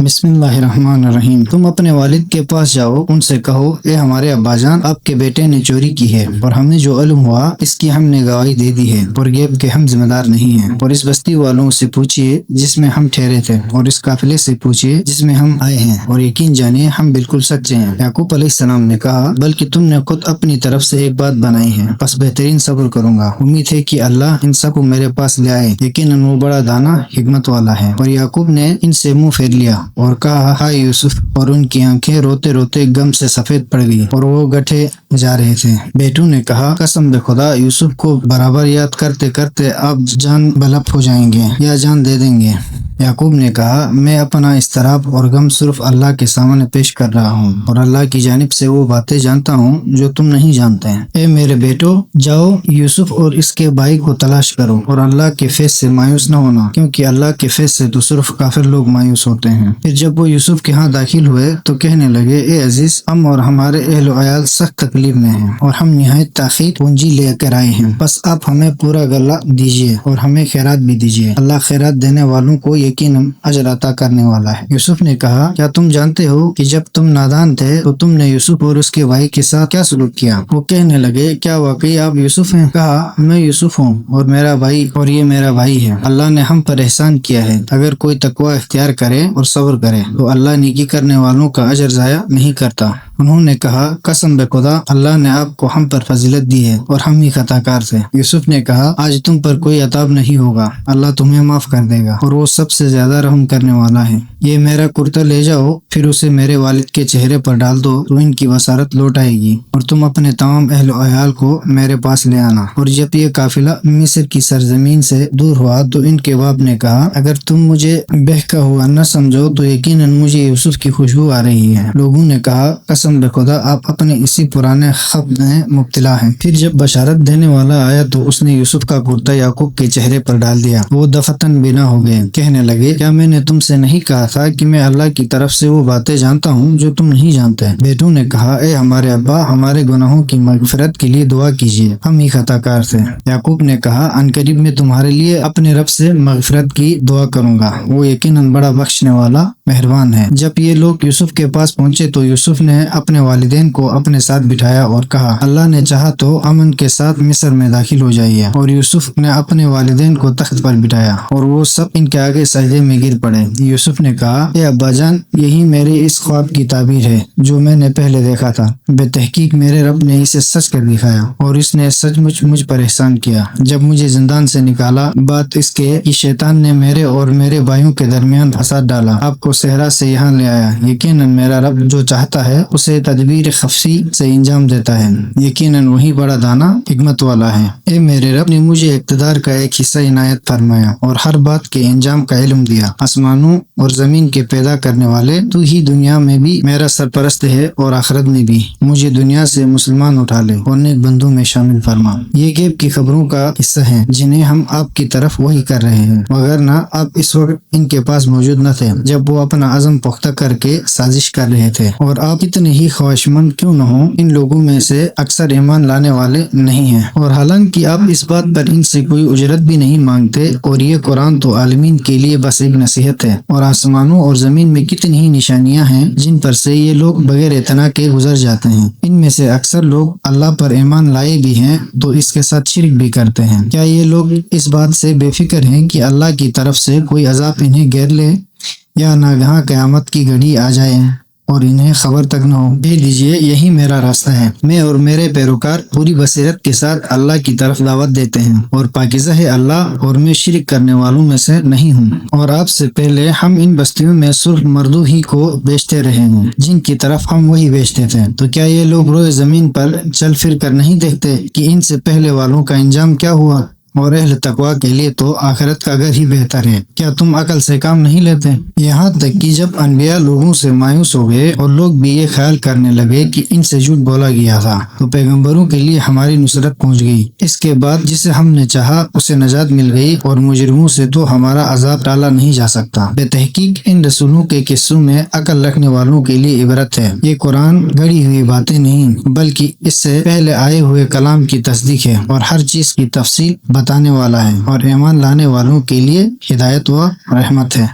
بسم اللہ الرحمن الرحیم۔ تم اپنے والد کے پاس جاؤ، ان سے کہو اے ہمارے ابا جان، آپ کے بیٹے نے چوری کی ہے اور ہمیں جو علم ہوا اس کی ہم نے گواہی دے دی ہے اور غیب کے ہم ذمہ دار نہیں ہیں۔ اور اس بستی والوں سے پوچھئے جس میں ہم ٹھہرے تھے اور اس قافلے سے پوچھئے جس میں ہم آئے ہیں، اور یقین جانیے ہم بالکل سچے ہیں۔ یعقوب علیہ السلام نے کہا بلکہ تم نے خود اپنی طرف سے ایک بات بنائی ہے، بس بہترین صبر کروں گا۔ امید ہے کہ اللہ ان سب کو میرے پاس لے آئے، یقیناً وہ بڑا دانا حکمت والا ہے۔ اور یعقوب نے ان سے منہ پھیر لیا اور کہا ہائے یوسف، اور ان کی آنکھیں روتے روتے غم سے سفید پڑ گئی اور وہ گٹھے جا رہے تھے۔ بیٹوں نے کہا قسم بے خدا، یوسف کو برابر یاد کرتے کرتے آپ جان بلپ ہو جائیں گے یا جان دے دیں گے۔ یعقوب نے کہا میں اپنا اضطراب اور غم صرف اللہ کے سامنے پیش کر رہا ہوں، اور اللہ کی جانب سے وہ باتیں جانتا ہوں جو تم نہیں جانتے ہیں۔ اے میرے بیٹو، جاؤ یوسف اور اس کے بھائی کو تلاش کرو، اور اللہ کے فیض سے مایوس نہ ہونا، کیونکہ اللہ کے فیض سے تو صرف کافر لوگ مایوس ہوتے ہیں۔ پھر جب وہ یوسف کے ہاں داخل ہوئے تو کہنے لگے اے عزیز، ہم اور ہمارے اہل و عیال سخت تکلیف میں ہیں اور ہم نہایت تاخیر پونجی لے کر آئے ہیں، بس آپ ہمیں پورا غلہ دیجیے اور ہمیں خیرات بھی دیجیے، اللہ خیرات دینے والوں کو یقیناً اجر عطا کرنے والا ہے۔ یوسف نے کہا کیا تم جانتے ہو کہ جب تم نادان تھے تو تم نے یوسف اور اس کے بھائی کے ساتھ کیا سلوک کیا؟ وہ کہنے لگے کیا واقعی آپ یوسف ہیں؟ کہا میں یوسف ہوں اور میرا بھائی اور یہ میرا بھائی ہے، اللہ نے ہم پر احسان کیا ہے۔ اگر کوئی تقوی اختیار کرے اور صبر کرے تو اللہ نیکی کرنے والوں کا اجر ضائع نہیں کرتا۔ انہوں نے کہا قسم بے خدا، اللہ نے آپ کو ہم پر فضیلت دی ہے اور ہم ہی خطا کار تھے۔ یوسف نے کہا آج تم پر کوئی عذاب نہیں ہوگا، اللہ تمہیں معاف کر دے گا اور وہ سب سے زیادہ رحم کرنے والا ہے۔ یہ میرا کرتا لے جاؤ، پھر اسے میرے والد کے چہرے پر ڈال دو تو ان کی بصارت لوٹ آئے گی، اور تم اپنے تمام اہل و عیال کو میرے پاس لے آنا۔ اور جب یہ قافلہ مصر کی سرزمین سے دور ہوا تو ان کے باپ نے کہا اگر تم مجھے بہکا ہوا نہ سمجھو تو یقیناً مجھے یوسف کی خوشبو آ رہی ہے۔ لوگوں نے کہا قسم بے خدا، آپ اپنے اسی پرانے خواب میں مبتلا ہیں۔ پھر جب بشارت دینے والا آیا تو اس نے یوسف کا کرتا یعقوب کے چہرے پر ڈال دیا، وہ دفتن بنا ہو گئے۔ کہنے لگے کیا میں نے تم سے نہیں کہا تھا کہ میں اللہ کی طرف سے وہ باتیں جانتا ہوں جو تم نہیں جانتے؟ بیٹوں نے کہا اے ہمارے ابا، ہمارے گناہوں کی مغفرت کے لیے دعا کیجیے، ہم ہی خطا کار تھے۔ یعقوب نے کہا عنقریب میں تمہارے لیے اپنے رب سے مغفرت کی دعا کروں گا، وہ یقیناً بڑا بخشنے والا مہربان ہے۔ جب یہ لوگ یوسف کے پاس پہنچے تو یوسف نے اپنے والدین کو اپنے ساتھ بٹھایا اور کہا اللہ نے چاہا تو امن کے ساتھ مصر میں داخل ہو جائیے۔ اور یوسف نے اپنے والدین کو تخت پر بٹھایا اور وہ سب ان کے آگے سجدے میں گر پڑے۔ یوسف نے کہا اے ابا جان، یہی میرے اس خواب کی تعبیر ہے جو میں نے پہلے دیکھا تھا۔ بے تحقیق میرے رب نے اسے سچ کر دکھایا اور اس نے سچ مجھ پر احسان کیا۔ جب مجھے زندان سے نکالا، بات اس کے کہ شیطان نے میرے اور میرے بھائیوں کے درمیان فساد ڈالا، آپ کو صحرا سے یہاں لے آیا۔ یقیناً میرا رب جو چاہتا ہے اسے تدبیر خفی سے انجام دیتا ہے، یقیناً وہی بڑا دانا حکمت والا ہے۔ اے میرے رب نے مجھے اقتدار کا ایک حصہ عنایت فرمایا اور ہر بات کے انجام کا علم دیا۔ آسمانوں اور زمین کے پیدا کرنے والے، تو ہی دنیا میں بھی میرا سرپرست ہے اور آخرت میں بھی۔ مجھے دنیا سے مسلمان اٹھا لے اور نیک بندوں میں شامل فرما۔ یہ غیب کی خبروں کا حصہ ہیں جنہیں ہم آپ کی طرف وحی کر رہے ہیں، وگرنہ آپ اس وقت ان کے پاس موجود نہ تھے جب وہ اپنا عزم پختہ کر کے سازش کر رہے تھے۔ اور آپ اتنے ہی خواہشمند کیوں نہ ہوں، ان لوگوں میں سے اکثر ایمان لانے والے نہیں ہیں، اور حالانکہ آپ اس بات پر ان سے کوئی اجرت بھی نہیں مانگتے، اور یہ قرآن تو عالمین کے لیے بس ایک نصیحت ہے۔ اور آسمانوں اور زمین میں کتنی ہی نشانیاں ہیں جن پر سے یہ لوگ بغیر اعتنا کے گزر جاتے ہیں۔ ان میں سے اکثر لوگ اللہ پر ایمان لائے بھی ہیں تو اس کے ساتھ شرک بھی کرتے ہیں۔ کیا یہ لوگ اس بات سے بے فکر ہیں کہ اللہ کی طرف سے کوئی عذاب انہیں گھیر لے یا ناگہاں قیامت کی گھڑی آ جائے اور انہیں خبر تک نہ ہو؟ کہہ دیجیے یہی میرا راستہ ہے، میں اور میرے پیروکار پوری بصیرت کے ساتھ اللہ کی طرف دعوت دیتے ہیں، اور پاکیزہ ہے اللہ اور میں شرک کرنے والوں میں سے نہیں ہوں۔ اور آپ سے پہلے ہم ان بستیوں میں صرف مردوں ہی کو بیچتے رہے ہیں جن کی طرف ہم وہی بیچتے تھے، تو کیا یہ لوگ روئے زمین پر چل پھر کر نہیں دیکھتے کہ ان سے پہلے والوں کا انجام کیا ہوا؟ اور اہل تقوی کے لیے تو آخرت کا گھر ہی بہتر ہے۔ کیا تم عقل سے کام نہیں لیتے؟ یہاں تک کہ جب انبیاء لوگوں سے مایوس ہو گئے اور لوگ بھی یہ خیال کرنے لگے کہ ان سے جھوٹ بولا گیا تھا، تو پیغمبروں کے لیے ہماری نصرت پہنچ گئی۔ اس کے بعد جسے ہم نے چاہا اسے نجات مل گئی، اور مجرموں سے تو ہمارا عذاب ٹالا نہیں جا سکتا۔ بے تحقیق ان رسولوں کے قصوں میں عقل رکھنے والوں کے لیے عبرت ہے۔ یہ قرآن گڑھی ہوئی باتیں نہیں بلکہ اس سے پہلے آئے ہوئے کلام کی تصدیق ہے، اور ہر چیز کی تفصیل بتانے والا ہے، اور ایمان لانے والوں کے لیے ہدایت و رحمت ہے۔